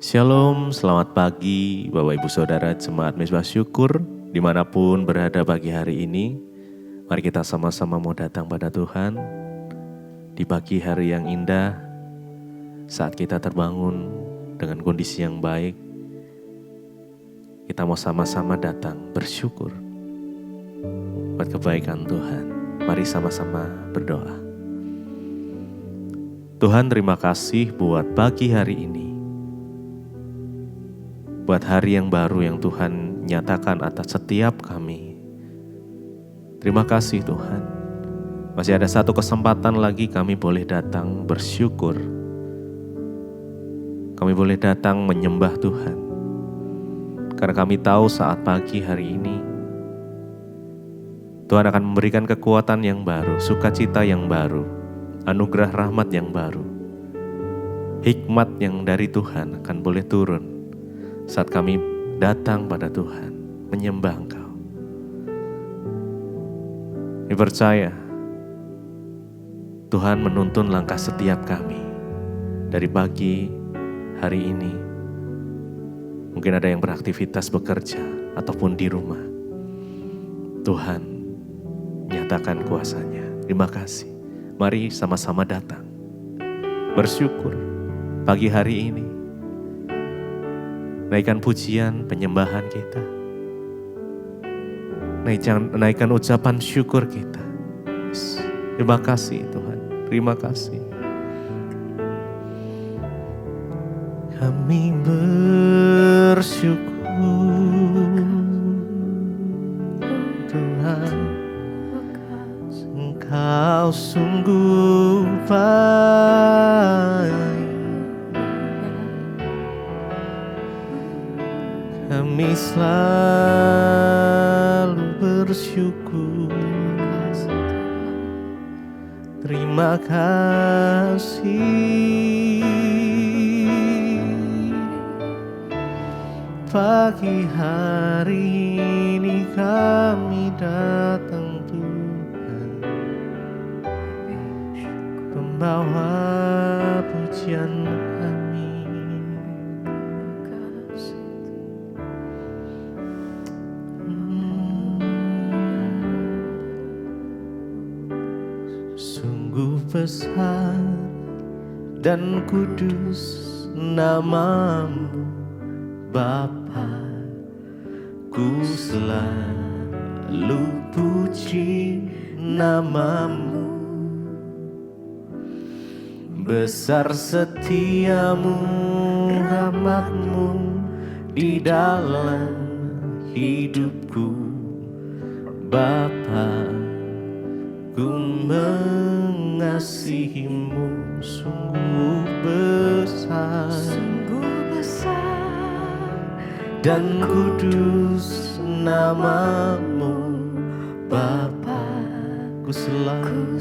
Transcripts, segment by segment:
Shalom, selamat pagi Bapak Ibu Saudara Jemaat Mezbah Syukur dimanapun berada pagi hari ini. Mari kita sama-sama mau datang pada Tuhan di pagi hari yang indah saat kita terbangun dengan kondisi yang baik. Kita mau sama-sama datang bersyukur buat kebaikan Tuhan. Mari sama-sama berdoa. Tuhan, terima kasih buat pagi hari ini. Buat hari yang baru yang Tuhan nyatakan atas setiap kami. Terima kasih Tuhan. Masih ada satu kesempatan lagi kami boleh datang bersyukur. Kami boleh datang menyembah Tuhan. Karena kami tahu saat pagi hari ini, Tuhan akan memberikan kekuatan yang baru, sukacita yang baru, anugerah rahmat yang baru. Hikmat yang dari Tuhan akan boleh turun saat kami datang pada Tuhan, menyembah Engkau. Kami percaya Tuhan menuntun langkah setiap kami dari pagi hari ini. Mungkin ada yang beraktivitas bekerja ataupun di rumah. Tuhan nyatakan kuasa-Nya. Terima kasih. Mari sama-sama datang bersyukur pagi hari ini. Naikkan pujian, penyembahan kita. Naikkan ucapan syukur kita. Yes. Terima kasih Tuhan, terima kasih. Kami bersyukur Tuhan, Engkau sungguh baik. Kami selalu bersyukur. Terima kasih. Pagi hari ini kami datang Tuhan, membawa pujian kami. Sungguh besar dan kudus nama-Mu Bapa, ku selalu puji nama-Mu. Besar setiamu, rahmat-Mu di dalam hidupku Bapa. Ku mengasihi-Mu sungguh besar dan kudus nama-Mu Bapa. Ku selalu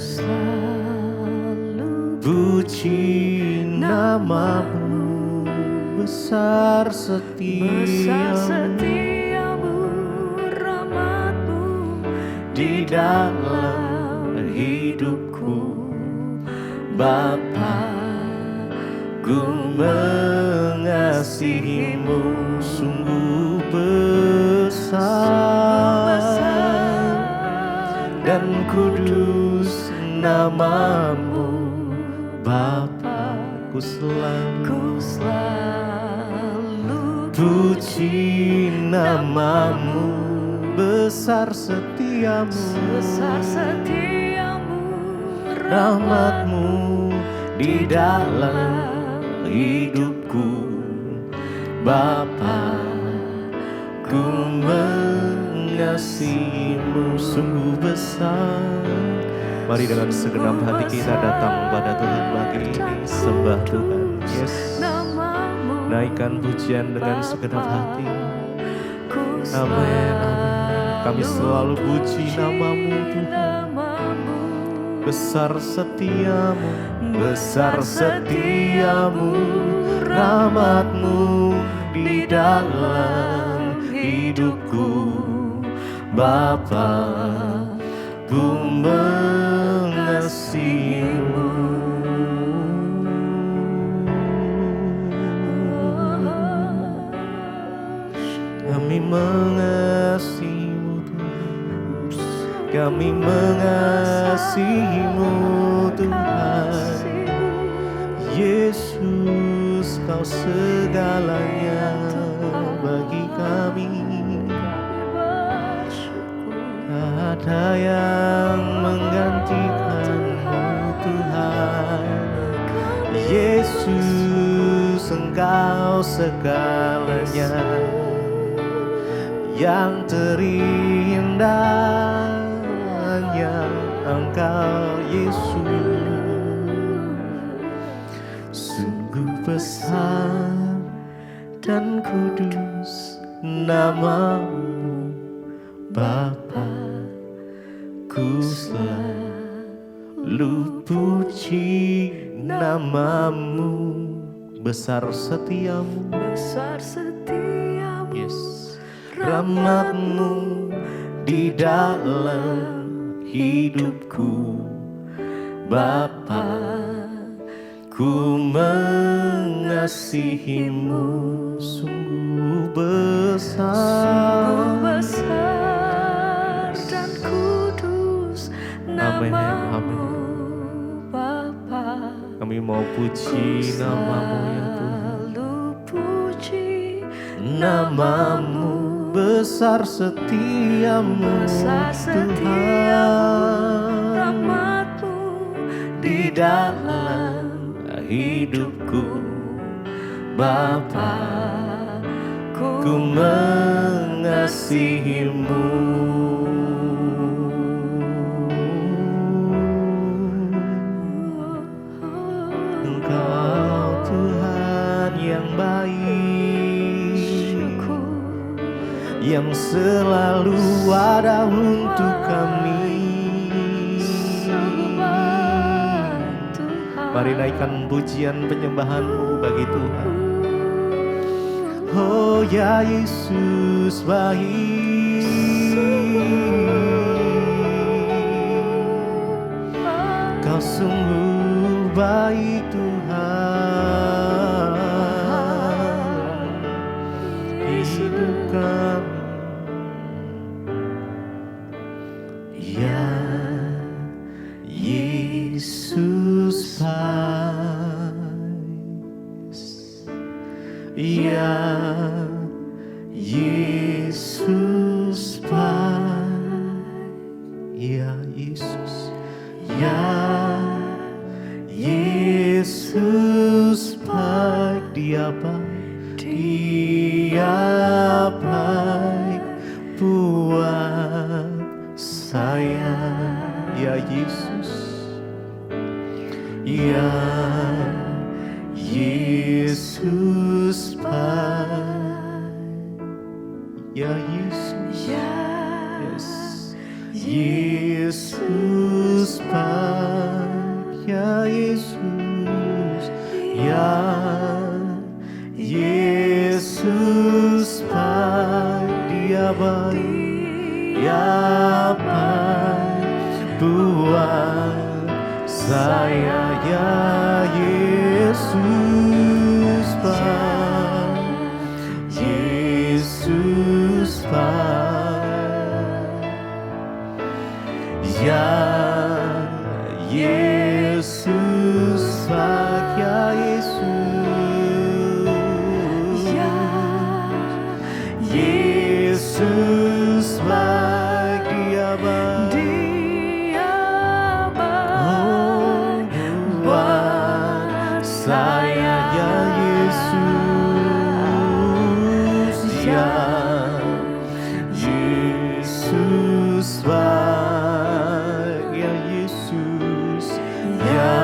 puji nama-Mu. Besar setiamu, rahmat-Mu di dalam hidupku Bapa. Ku mengasihi-Mu sungguh besar dan kudus nama-Mu Bapa. Ku selalu puji nama-Mu. Besar setiamu, rahmat-Mu di dalam hidupku Bapa. Ku mengasihi-Mu sungguh besar. Mari dengan segenap hati kita datang pada Tuhan pagi ini, sembah Tuhan. Yes. Naikkan pujian dengan segenap hati. Amin, amin. Kami selalu puji nama-Mu Tuhan. Besar setiamu, rahmat-Mu di dalam hidupku Bapa. Ku mengasihi-Mu. Kami mengasihi-Mu Tuhan. Yesus, Kau segalanya bagi kami. Tak ada yang menggantikan-Mu Tuhan. Yesus, Engkau segalanya. Yang terindah hanya Engkau Yesus. Sungguh besar dan kudus nama-Mu Bapa. Ku selalu puji nama-Mu. Besar setiamu, besar setiamu, yes. Rahmat-Mu di dalam hidupku Bapa. Ku mengasihi-Mu. Sungguh besar, dan kudus nama-Mu Bapa. Kami mau puji nama-Mu ya Tuhan. Lalu puji Nama-Mu. Besar setiamu, besar setiamu, Tuhan. rahmat-Mu Di dalam hidupku Bapa. Ku mengasihi-Mu. Engkau Tuhan yang baik, yang selalu ada untuk kami. Mari naikkan pujian penyembahan-Mu bagi Tuhan. Oh ya Yesus baik, Kau sungguh baik Tuhan. Hidup kami, ya Yesus baik, ya Yesus baik, ya Yesus, ya Yesus baik. Dia baik, Dia baik buat saya, ya Yesus, ya Yesus baik, ya Yesus, yes. Yesus baik, ya Yesus, ya Yesus baik. Dia baik, Dia baik buat saya, ya Yesus baik, Yesus baik, ya Yesus baik, ya Yesus, Ya Yesus baik. Dia baik, Dia oh, baik buat saya, ya Yesus, ya Yesus baik, ya Yesus, ya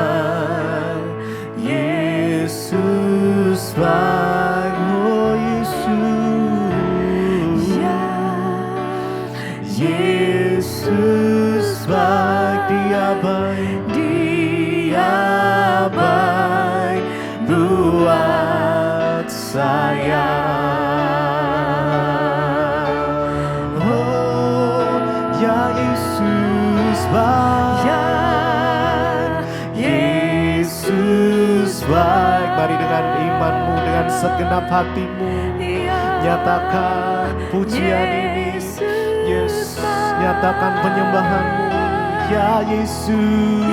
Yesus baik, oh Yesus, Ya Yesus baik. Dia baik, Dia baik buat saya. Oh, ya Yesus baik, Ya Yesus baik. Mari dengan imanmu, dengan segenap hatimu, Ya nyatakan pujian ini. Yes, ya nyatakan penyembahan-Mu, ya Yesus.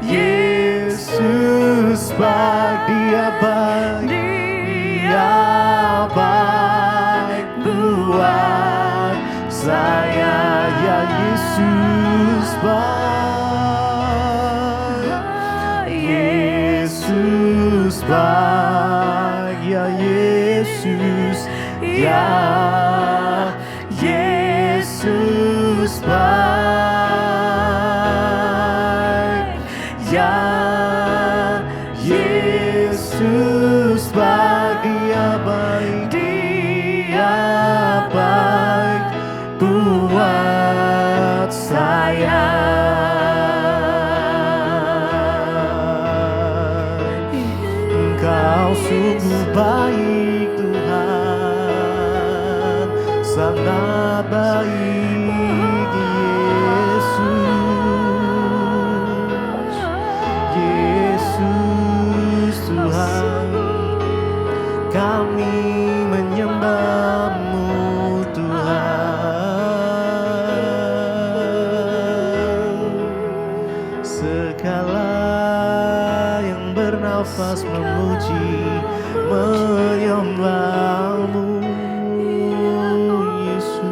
Yesus baik, Dia baik, Dia baik buat saya, ya Yesus baik. Yesus baik, ya Yesus, ya Yesus baik, ya Yesus baik, Dia baik, Dia baik buat saya. Engkau sungguh baik Tuhan, sangat baik Yesus. Yesus Tuhan, kami menyembah-Mu Tuhan. Segala yang bernafas memuji, menyembah-Mu Yesus.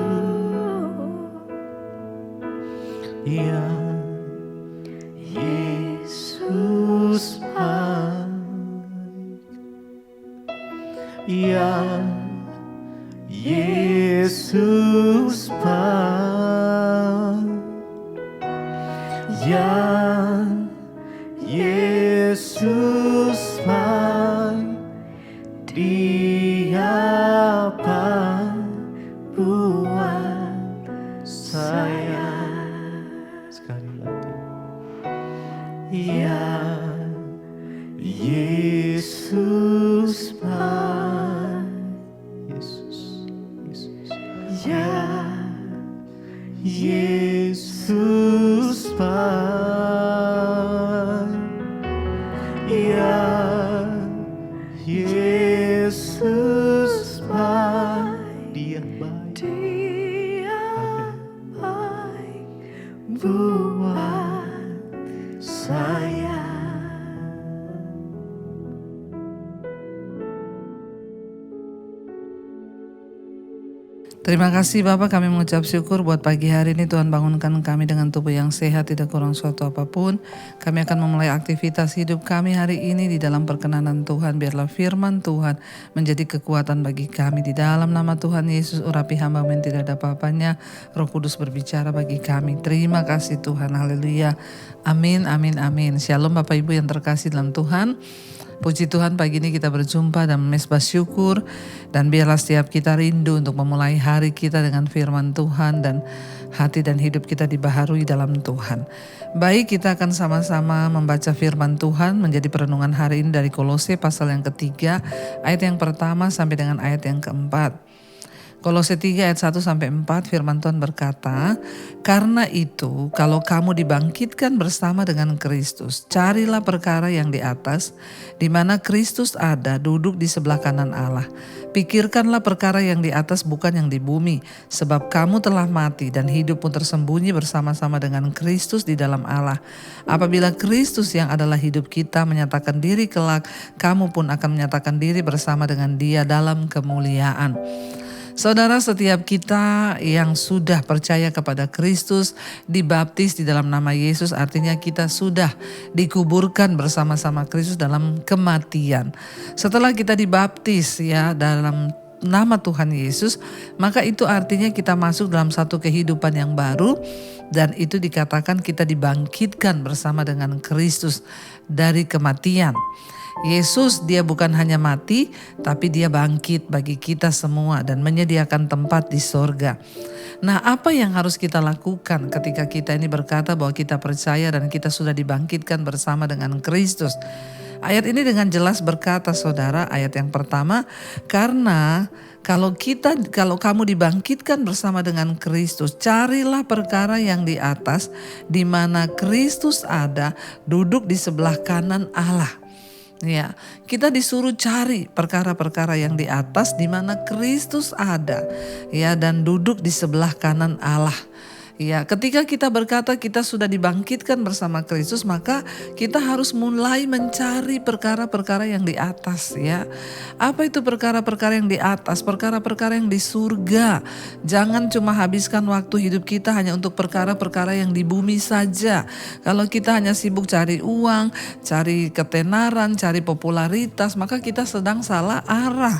Ya Yesus baik, ya Yesus baik, ya Yesus baik, Dia baik buat saya. Sekali lagi, ya Yesus baik, Yesus, Yesus, ya Yesus baik, ya Yesus baik, Dia baik, Dia baik buat saya. Terima kasih Bapak, kami mengucap syukur buat pagi hari ini Tuhan bangunkan kami dengan tubuh yang sehat, tidak kurang suatu apapun. Kami akan memulai aktivitas hidup kami hari ini di dalam perkenanan Tuhan. Biarlah firman Tuhan menjadi kekuatan bagi kami. Di dalam nama Tuhan Yesus, urapi hamba yang tidak ada apa-apanya. Roh Kudus berbicara bagi kami. Terima kasih Tuhan, haleluya. Amin, amin, amin. Shalom Bapak Ibu yang terkasih dalam Tuhan. Puji Tuhan, pagi ini kita berjumpa dan mesbah syukur, dan biarlah setiap kita rindu untuk memulai hari kita dengan firman Tuhan dan hati dan hidup kita dibaharui dalam Tuhan. Baik, kita akan sama-sama membaca firman Tuhan menjadi perenungan hari ini dari Kolose pasal yang ketiga, ayat yang pertama sampai dengan ayat yang keempat. Kolose 3 ayat 1 sampai 4 firman Tuhan berkata, "Karena itu kalau kamu dibangkitkan bersama dengan Kristus, carilah perkara yang di atas, di mana Kristus ada duduk di sebelah kanan Allah. Pikirkanlah perkara yang di atas, bukan yang di bumi, sebab kamu telah mati dan hidupmu tersembunyi bersama-sama dengan Kristus di dalam Allah. Apabila Kristus yang adalah hidup kita menyatakan diri kelak, kamu pun akan menyatakan diri bersama dengan Dia dalam kemuliaan." Saudara, setiap kita yang sudah percaya kepada Kristus, dibaptis di dalam nama Yesus, artinya kita sudah dikuburkan bersama-sama Kristus dalam kematian. Setelah kita dibaptis ya dalam nama Tuhan Yesus, maka itu artinya kita masuk dalam satu kehidupan yang baru, dan itu dikatakan kita dibangkitkan bersama dengan Kristus dari kematian. Yesus dia bukan hanya mati, tapi dia bangkit bagi kita semua dan menyediakan tempat di sorga. Nah, apa yang harus kita lakukan ketika kita ini berkata bahwa kita percaya dan kita sudah dibangkitkan bersama dengan Kristus? Ayat ini dengan jelas berkata, saudara, ayat yang pertama, karena kalau kamu dibangkitkan bersama dengan Kristus, carilah perkara yang di atas, di mana Kristus ada, duduk di sebelah kanan Allah. Ya, kita disuruh cari perkara-perkara yang di atas di mana Kristus ada, ya, dan duduk di sebelah kanan Allah. Ya, ketika kita berkata kita sudah dibangkitkan bersama Kristus, maka kita harus mulai mencari perkara-perkara yang di atas, ya. Apa itu perkara-perkara yang di atas? Perkara-perkara yang di surga. Jangan cuma habiskan waktu hidup kita hanya untuk perkara-perkara yang di bumi saja. Kalau kita hanya sibuk cari uang, cari ketenaran, cari popularitas, maka kita sedang salah arah.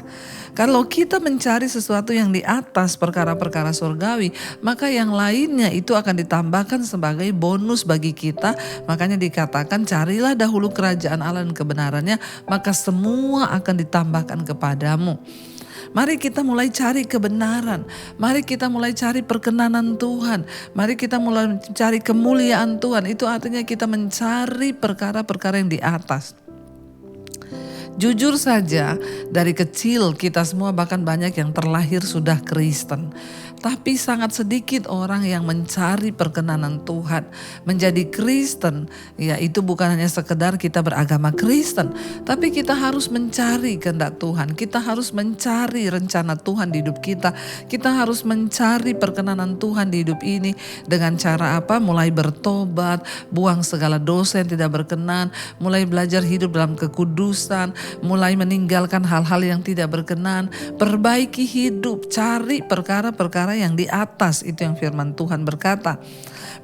Kalau kita mencari sesuatu yang di atas, perkara-perkara surgawi, maka yang lainnya itu akan ditambahkan sebagai bonus bagi kita. Makanya dikatakan carilah dahulu kerajaan Allah dan kebenarannya, maka semua akan ditambahkan kepadamu. Mari kita mulai cari kebenaran. Mari kita mulai cari perkenanan Tuhan. Mari kita mulai cari kemuliaan Tuhan. Itu artinya kita mencari perkara-perkara yang di atas. Jujur saja, dari kecil kita semua bahkan banyak yang terlahir sudah Kristen. Tapi sangat sedikit orang yang mencari perkenanan Tuhan. Menjadi Kristen, ya itu bukan hanya sekedar kita beragama Kristen. Tapi kita harus mencari kehendak Tuhan. Kita harus mencari rencana Tuhan di hidup kita. Kita harus mencari perkenanan Tuhan di hidup ini. Dengan cara apa? Mulai bertobat, buang segala dosa yang tidak berkenan. Mulai belajar hidup dalam kekudusan. Mulai meninggalkan hal-hal yang tidak berkenan. Perbaiki hidup, cari perkara-perkara yang di atas, itu yang firman Tuhan berkata.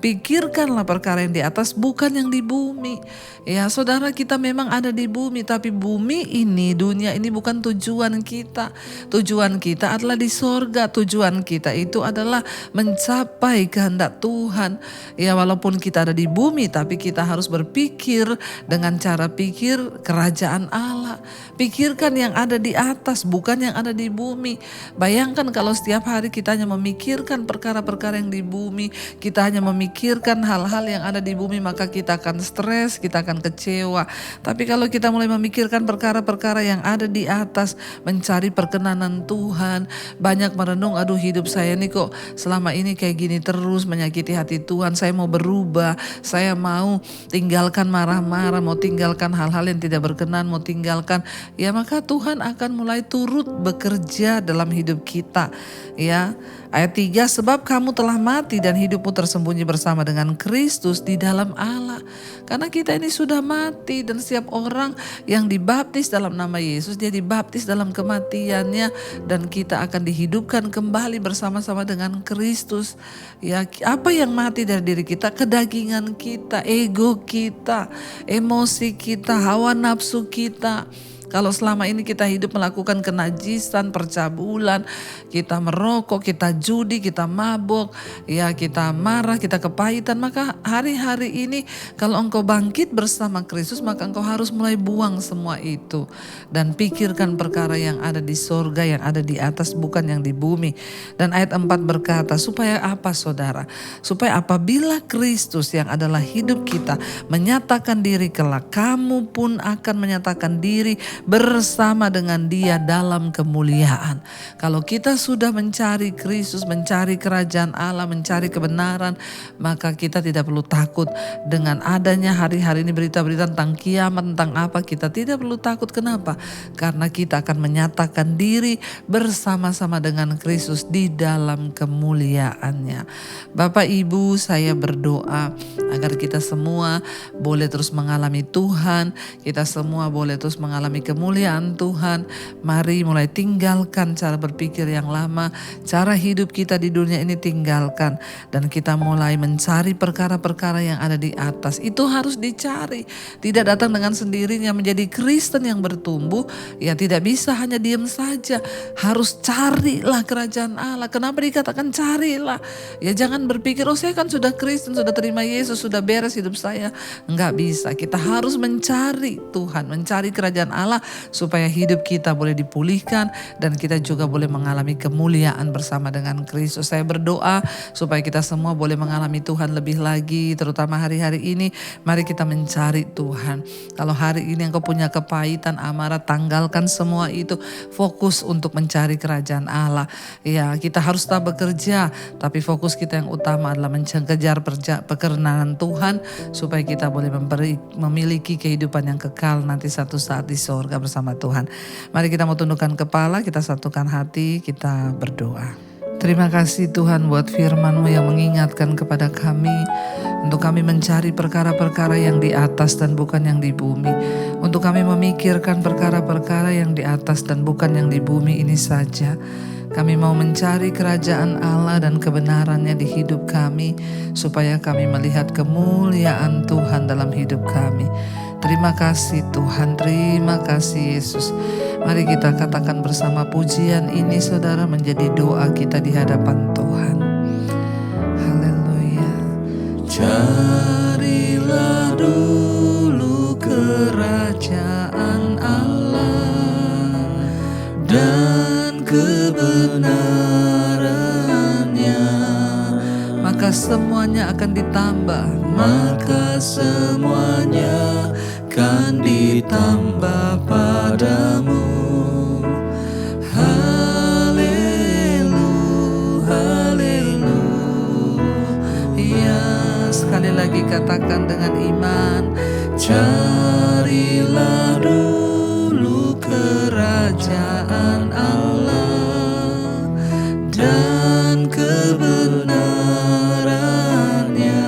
Pikirkanlah perkara yang di atas, bukan yang di bumi. Ya saudara, kita memang ada di bumi, tapi bumi ini, dunia ini bukan tujuan kita. Tujuan kita adalah di sorga. Tujuan kita itu adalah mencapai kehendak Tuhan. Ya walaupun kita ada di bumi, tapi kita harus berpikir dengan cara pikir kerajaan Allah. Pikirkan yang ada di atas, bukan yang ada di bumi. Bayangkan kalau setiap hari kita hanya memikirkan perkara-perkara yang di bumi, kita hanya memikirkan hal-hal yang ada di bumi, maka kita akan stres, kita akan kecewa. Tapi kalau kita mulai memikirkan perkara-perkara yang ada di atas, mencari perkenanan Tuhan, banyak merenung, aduh hidup saya nih kok selama ini kayak gini terus, menyakiti hati Tuhan, saya mau berubah, saya mau tinggalkan marah-marah, mau tinggalkan hal-hal yang tidak berkenan, mau tinggalkan, ya maka Tuhan akan mulai turut bekerja dalam hidup kita. Ya, ayat 3, sebab kamu telah mati dan hidupmu tersembunyi bersama dengan Kristus di dalam Allah. Karena kita ini sudah mati, dan setiap orang yang dibaptis dalam nama Yesus, dia dibaptis dalam kematiannya, dan kita akan dihidupkan kembali bersama-sama dengan Kristus. Ya, apa yang mati dari diri kita? Kedagingan kita, ego kita, emosi kita, hawa nafsu kita. Kalau selama ini kita hidup melakukan kenajisan, percabulan, kita merokok, kita judi, kita mabuk, ya kita marah, kita kepahitan, maka hari-hari ini kalau engkau bangkit bersama Kristus, maka engkau harus mulai buang semua itu. Dan pikirkan perkara yang ada di sorga, yang ada di atas, bukan yang di bumi. Dan ayat 4 berkata, supaya apa saudara? Supaya apabila Kristus yang adalah hidup kita menyatakan diri kelak, kamu pun akan menyatakan diri bersama dengan Dia dalam kemuliaan. Kalau kita sudah mencari Kristus, mencari kerajaan Allah, mencari kebenaran, maka kita tidak perlu takut dengan adanya hari-hari ini berita-berita tentang kiamat, tentang apa, kita tidak perlu takut. Kenapa? Karena kita akan menyatakan diri bersama-sama dengan Kristus di dalam kemuliaannya. Bapak Ibu, saya berdoa agar kita semua boleh terus mengalami Tuhan, kita semua boleh terus mengalami kemuliaan Tuhan. Mari mulai tinggalkan cara berpikir yang lama, cara hidup kita di dunia ini tinggalkan, dan kita mulai mencari perkara-perkara yang ada di atas. Itu harus dicari, tidak datang dengan sendirinya. Menjadi Kristen yang bertumbuh, ya tidak bisa hanya diam saja, harus carilah kerajaan Allah. Kenapa dikatakan carilah? Ya jangan berpikir, oh saya kan sudah Kristen, sudah terima Yesus, sudah beres hidup saya. Enggak bisa, kita harus mencari Tuhan, mencari kerajaan Allah, berdoa supaya hidup kita boleh dipulihkan dan kita juga boleh mengalami kemuliaan bersama dengan Kristus. Saya berdoa supaya kita semua boleh mengalami Tuhan lebih lagi, terutama hari-hari ini. Mari kita mencari Tuhan. Kalau hari ini engkau punya kepahitan, amarah, tanggalkan semua itu. Fokus untuk mencari kerajaan Allah. Ya, kita harus tetap bekerja, tapi fokus kita yang utama adalah mengejar pekerjaan Tuhan supaya kita boleh memiliki kehidupan yang kekal nanti satu saat di sorga bersama Tuhan. Mari kita mau tundukkan kepala, kita satukan hati, kita berdoa. Terima kasih Tuhan buat firman-Mu yang mengingatkan kepada kami untuk kami mencari perkara-perkara yang di atas dan bukan yang di bumi. Untuk kami memikirkan perkara-perkara yang di atas dan bukan yang di bumi ini saja. Kami mau mencari kerajaan Allah dan kebenarannya di hidup kami supaya kami melihat kemuliaan Tuhan dalam hidup kami. Terima kasih Tuhan, terima kasih Yesus. Mari kita katakan bersama pujian ini saudara menjadi doa kita di hadapan Tuhan. Haleluya. Carilah dulu kerajaan Allah dan kebenarannya, maka semuanya akan ditambah, maka semuanya akan ditambah padamu. Haleluya, haleluya. Sekali lagi katakan dengan iman, carilah dulu kerajaan Allah dan kebenarannya,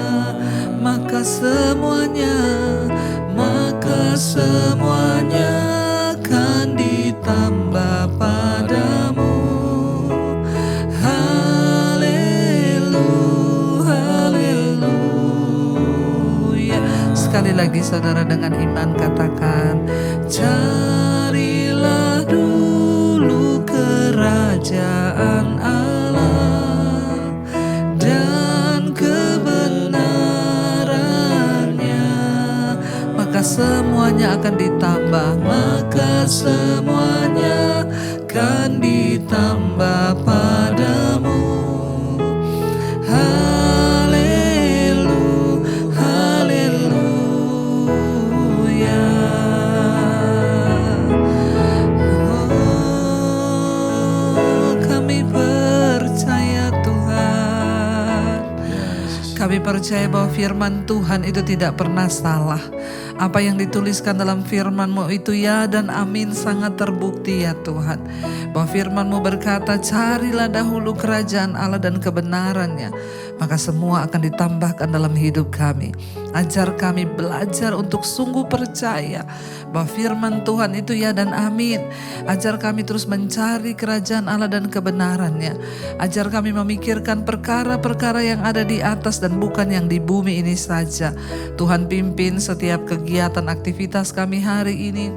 maka semuanya akan ditambah padamu. Haleluya, haleluya. Sekali lagi saudara dengan iman katakan, carilah dulu kerajaan Allah dan kebenarannya, maka semuanya akan ditambah, maka semuanya akan ditambah padamu. Haleluya, haleluya. Oh, kami percaya Tuhan. Kami percaya bahwa firman Tuhan itu tidak pernah salah. Apa yang dituliskan dalam firman-Mu itu ya dan amin, sangat terbukti ya Tuhan. Bahwa firman-Mu berkata, carilah dahulu kerajaan Allah dan kebenarannya, maka semua akan ditambahkan dalam hidup kami. Ajar kami belajar untuk sungguh percaya bahwa firman Tuhan itu ya dan amin. Ajar kami terus mencari kerajaan Allah dan kebenarannya. Ajar kami memikirkan perkara-perkara yang ada di atas dan bukan yang di bumi ini saja. Tuhan pimpin setiap kegiatan aktivitas kami hari ini.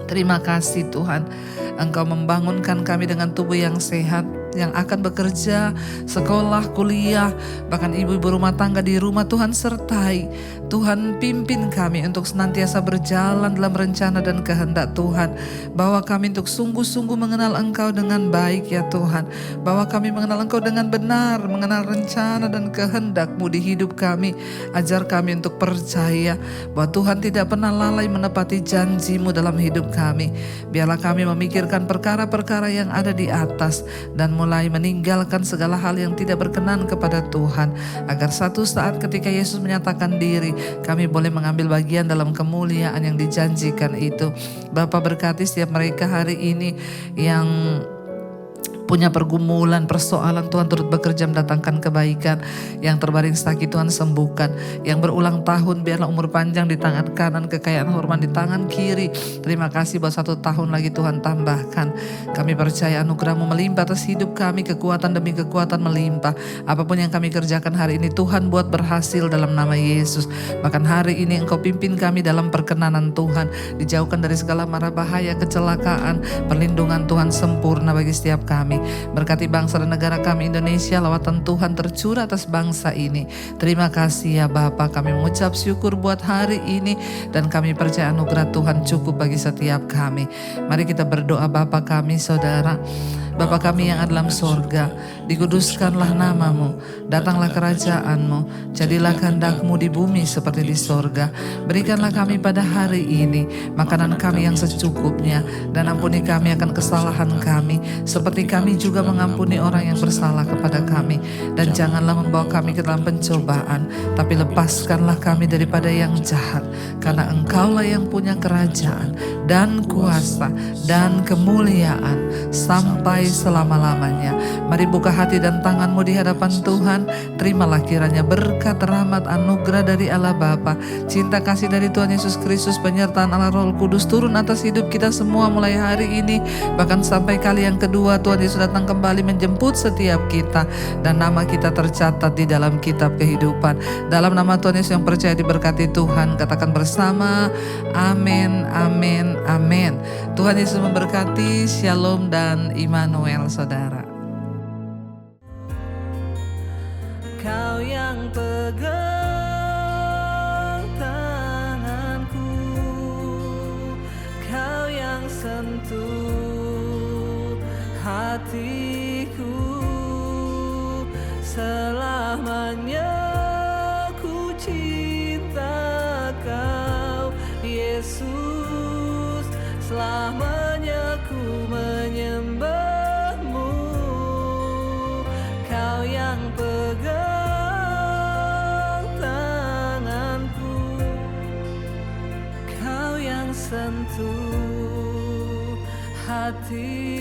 Terima kasih Tuhan, Engkau membangunkan kami dengan tubuh yang sehat, yang akan bekerja, sekolah, kuliah, bahkan ibu-ibu rumah tangga di rumah. Tuhan sertai, Tuhan pimpin kami untuk senantiasa berjalan dalam rencana dan kehendak Tuhan. Bawa kami untuk sungguh-sungguh mengenal Engkau dengan baik ya Tuhan. Bawa kami mengenal Engkau dengan benar, mengenal rencana dan kehendak-Mu di hidup kami. Ajar kami untuk percaya bahwa Tuhan tidak pernah lalai menepati janji-Mu dalam hidup kami. Biarlah kami memikirkan perkara-perkara yang ada di atas dan mulai meninggalkan segala hal yang tidak berkenan kepada Tuhan, agar satu saat ketika Yesus menyatakan diri, kami boleh mengambil bagian dalam kemuliaan yang dijanjikan itu. Bapa, berkati setiap mereka hari ini yang punya pergumulan, persoalan, Tuhan turut bekerja mendatangkan kebaikan. Yang terbaring sakit Tuhan sembuhkan. Yang berulang tahun biarlah umur panjang di tangan kanan, kekayaan hormat di tangan kiri. Terima kasih buat 1 tahun lagi Tuhan tambahkan. Kami percaya anugerah-Mu melimpah atas hidup kami, kekuatan demi kekuatan melimpah. Apapun yang kami kerjakan hari ini Tuhan buat berhasil dalam nama Yesus. Bahkan hari ini Engkau pimpin kami dalam perkenanan Tuhan. Dijauhkan dari segala mara bahaya, kecelakaan, perlindungan Tuhan sempurna bagi setiap kami. kami. Berkati bangsa dan negara kami Indonesia, lawatan Tuhan tercurah atas bangsa ini. Terima kasih ya Bapa, kami mengucap syukur buat hari ini dan kami percaya anugerah Tuhan cukup bagi setiap kami. Mari kita berdoa. Bapa kami, Saudara, Bapa kami yang ada dalam sorga, dikuduskanlah namamu, datanglah kerajaanmu, jadilah kehendak-mu di bumi seperti di sorga. Berikanlah kami pada hari ini makanan kami yang secukupnya, dan ampuni kami akan kesalahan kami, seperti kami juga mengampuni orang yang bersalah kepada kami. Dan janganlah membawa kami ke dalam pencobaan, tapi lepaskanlah kami daripada yang jahat, karena Engkaulah yang punya kerajaan dan kuasa dan kemuliaan sampai selama-lamanya. Mari buka hati dan tanganmu di hadapan Tuhan. Terimalah kiranya berkat, rahmat, anugerah dari Allah Bapa, cinta kasih dari Tuhan Yesus Kristus, penyertaan Allah Roh Kudus turun atas hidup kita semua mulai hari ini, bahkan sampai kali yang kedua Tuhan Yesus datang kembali menjemput setiap kita, dan nama kita tercatat di dalam kitab kehidupan. Dalam nama Tuhan Yesus yang percaya diberkati Tuhan, katakan bersama, amin, amin, amin. Tuhan Yesus memberkati. Shalom dan Immanuel, saudara. Kau yang pegang tanganku, Kau yang sentuh hatiku, selamanya ku cinta Kau, Yesus, selamanya ku menyembahmu. Kau yang pegang tanganku, Kau yang sentuh hati.